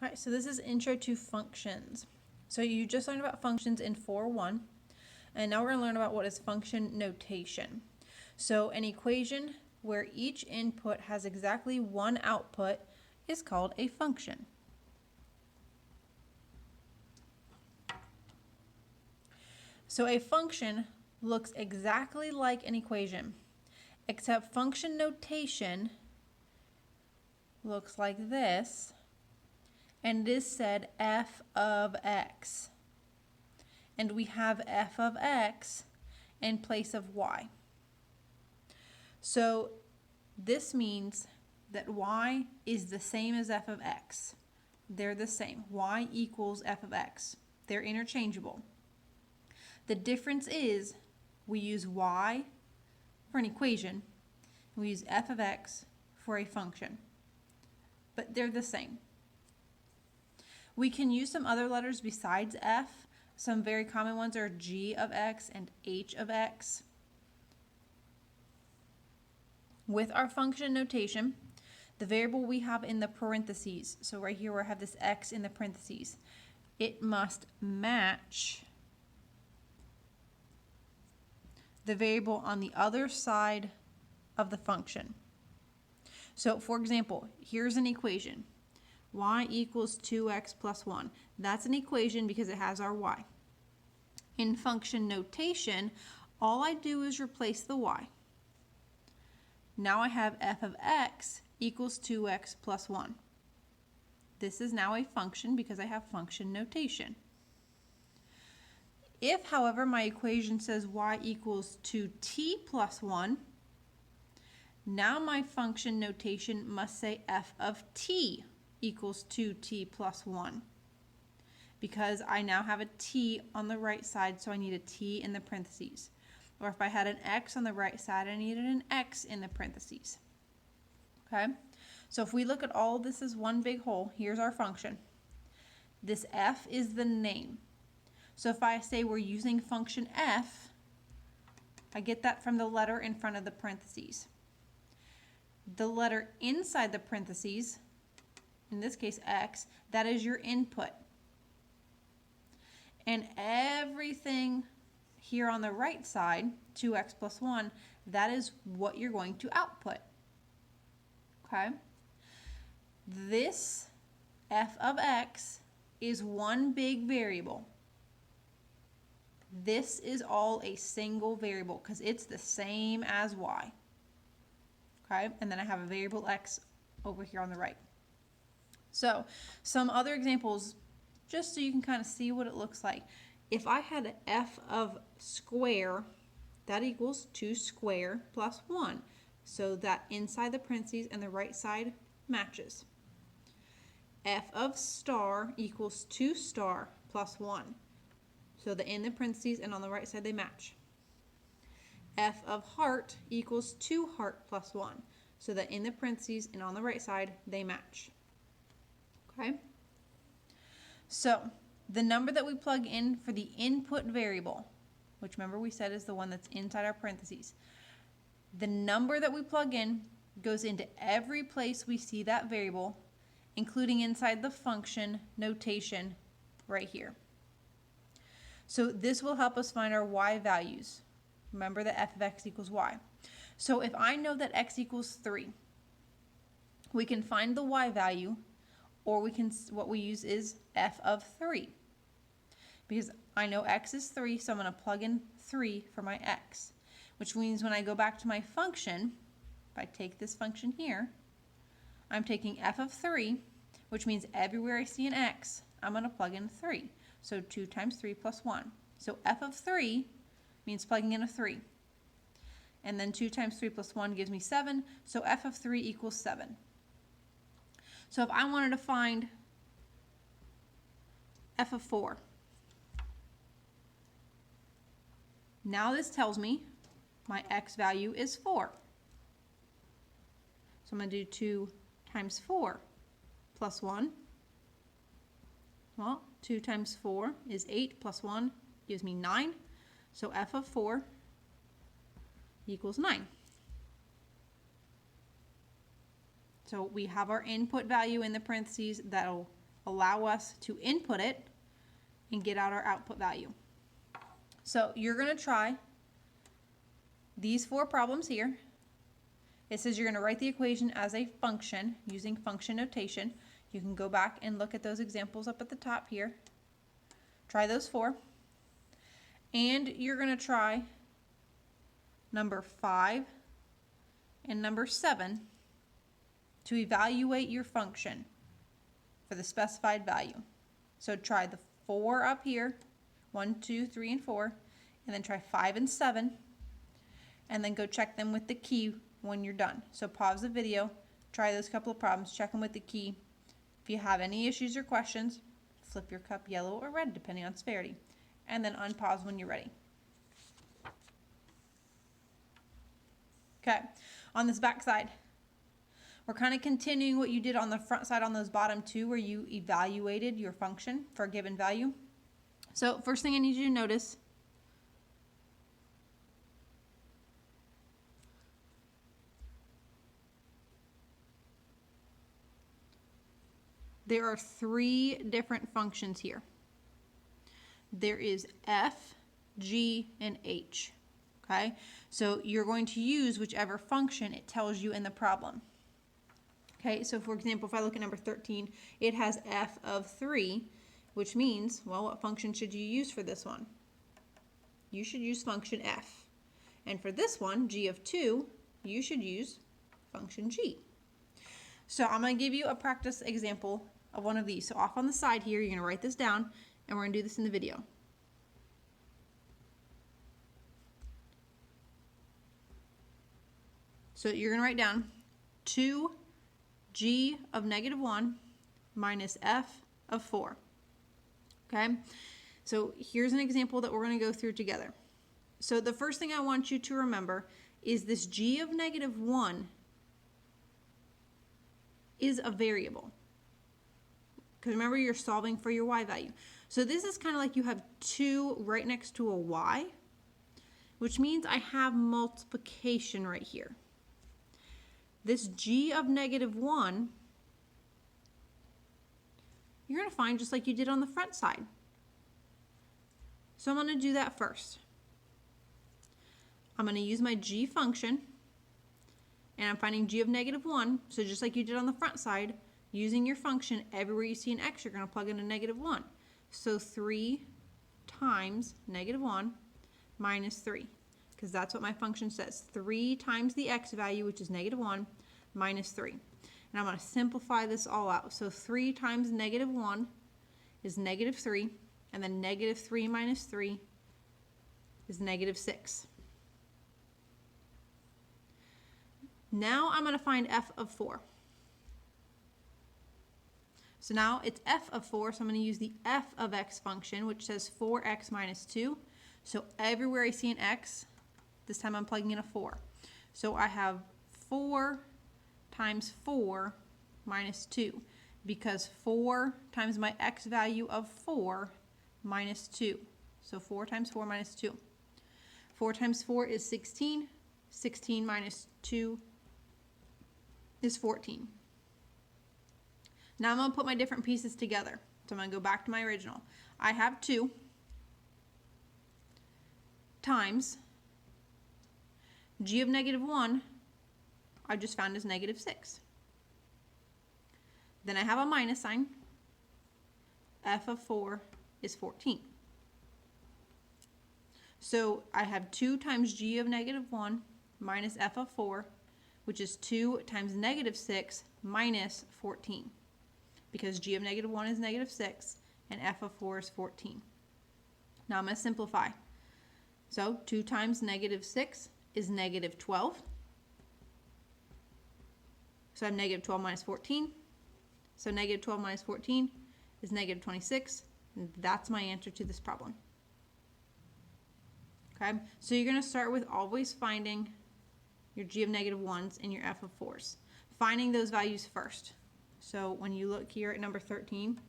All right, so this is Intro to Functions. So you just learned about functions in 4.1, and now we're going to learn about what is function notation. So an equation where each input has exactly one output is called a function. So a function looks exactly like an equation, except function notation looks like this, and it is said f of x. And we have f of x in place of y. So this means that y is the same as f of x. They're the same. Y equals f of x. They're interchangeable. The difference is we use y for an equation, and we use f of x for a function. But they're the same. We can use some other letters besides f. Some very common ones are g of x and h of x. With our function notation, the variable we have in the parentheses, so right here where I have this x in the parentheses, it must match the variable on the other side of the function. So for example, here's an equation. Y equals 2x plus 1. That's an equation because it has our y. In function notation, all I do is replace the y. Now I have f of x equals 2x plus 1. This is now a function because I have function notation. If, however, my equation says y equals 2t plus 1, now my function notation must say f of t equals 2t plus 1, because I now have a t on the right side, so I need a t in the parentheses. Or if I had an x on the right side, I needed an x in the parentheses. Okay? So if we look at all this as one big whole, here's our function. This f is the name. So if I say we're using function f, I get that from the letter in front of the parentheses. The letter inside the parentheses, in this case x, that is your input. And everything here on the right side, 2x plus 1, that is what you're going to output. Okay? This f of x is one big variable. This is all a single variable because it's the same as y. Okay? And then I have a variable x over here on the right. So some other examples, just so you can kind of see what it looks like. If I had f of square, that equals 2 square plus 1. So that inside the parentheses and the right side matches. F of star equals 2 star plus 1. So the in the parentheses and on the right side they match. F of heart equals 2 heart plus 1. So that in the parentheses and on the right side they match. Okay? So the number that we plug in for the input variable, which remember we said is the one that's inside our parentheses, the number that we plug in goes into every place we see that variable, including inside the function notation right here. So this will help us find our y values. Remember that f of x equals y. So if I know that x equals 3, we can find the y value, or we can, what we use is f of 3. Because I know x is 3, so I'm going to plug in 3 for my x. Which means when I go back to my function, if I take this function here, I'm taking f of 3, which means everywhere I see an x, I'm going to plug in 3. So 2 times 3 plus 1. So f of 3 means plugging in a 3. And then 2 times 3 plus 1 gives me 7. So f of 3 equals 7. So if I wanted to find f of 4, now this tells me my x value is 4. So I'm going to do 2 times 4 plus 1. Well, 2 times 4 is 8 plus 1 gives me 9. So f of 4 equals 9. So we have our input value in the parentheses that'll allow us to input it and get out our output value. So you're going to try these 4 problems here. It says you're going to write the equation as a function using function notation. You can go back and look at those examples up at the top here. Try those 4. And you're going to try number 5 and number 7 to evaluate your function for the specified value. So try the 4 up here, 1, 2, 3, and 4, and then try 5 and 7, and then go check them with the key when you're done. So pause the video, try those couple of problems, check them with the key. If you have any issues or questions, flip your cup yellow or red depending on severity, and then unpause when you're ready. Okay, on this back side, we're kind of continuing what you did on the front side on those bottom 2 where you evaluated your function for a given value. So first thing I need you to notice there are 3 different functions here. There is f, g, and h. Okay, so you're going to use whichever function it tells you in the problem. Okay, so for example, if I look at number 13, it has f of 3, which means, well, what function should you use for this one? You should use function f. And for this one, g of 2, you should use function g. So I'm going to give you a practice example of one of these. So off on the side here, you're going to write this down, and we're going to do this in the video. So you're going to write down 2g of -1 minus f of 4. Okay, so here's an example that we're going to go through together. So the first thing I want you to remember is this g of -1 is a variable. Because remember, you're solving for your y value. So this is kind of like you have 2 right next to a y, which means I have multiplication right here. This g of -1, you're going to find just like you did on the front side. So I'm going to do that first. I'm going to use my g function, and I'm finding g of -1. So just like you did on the front side, using your function, everywhere you see an x, you're going to plug in a -1. So 3 times -1 minus 3, because that's what my function says. 3 times the x value, which is -1, minus 3. And I'm going to simplify this all out. So 3 times -1 is -3, and then -3 minus 3 is -6. Now I'm going to find f of 4. So now it's f of 4, so I'm going to use the f of x function, which says 4x minus 2. So everywhere I see an x, this time I'm plugging in a 4. So I have 4 times 4 minus 2, because 4 times my x value of 4 minus 2. So 4 times 4 minus 2. 4 times 4 is 16. 16 minus 2 is 14. Now I'm going to put my different pieces together. So I'm going to go back to my original. I have 2 times g of -1, I just found is -6. Then I have a minus sign. F of 4 is 14. So I have 2 times g of -1 minus f of 4, which is 2 times -6 minus 14. Because g of -1 is -6 and f of 4 is 14. Now I'm going to simplify. So 2 times -6 is -12. So I have -12 minus 14. So -12 minus 14 is -26. And that's my answer to this problem. Okay, so you're going to start with always finding your g of -1s and your f of 4s. Finding those values first. So when you look here at number 13,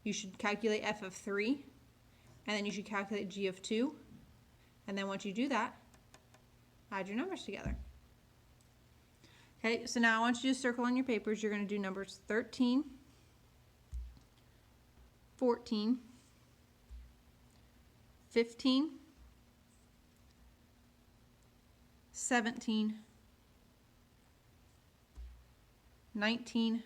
you should calculate f of 3, and then you should calculate g of 2, and then once you do that, add your numbers together. Okay, so now I want you to circle on your papers. You're going to do numbers 13 14, 15, 17, 19,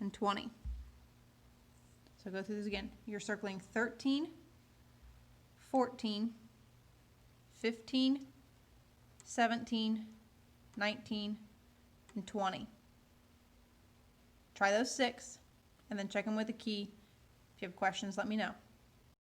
and 20. So go through this again. You're circling 13, 14, 15, 17, 19, and 20. Try those 6, and then check them with a key. If you have questions, let me know.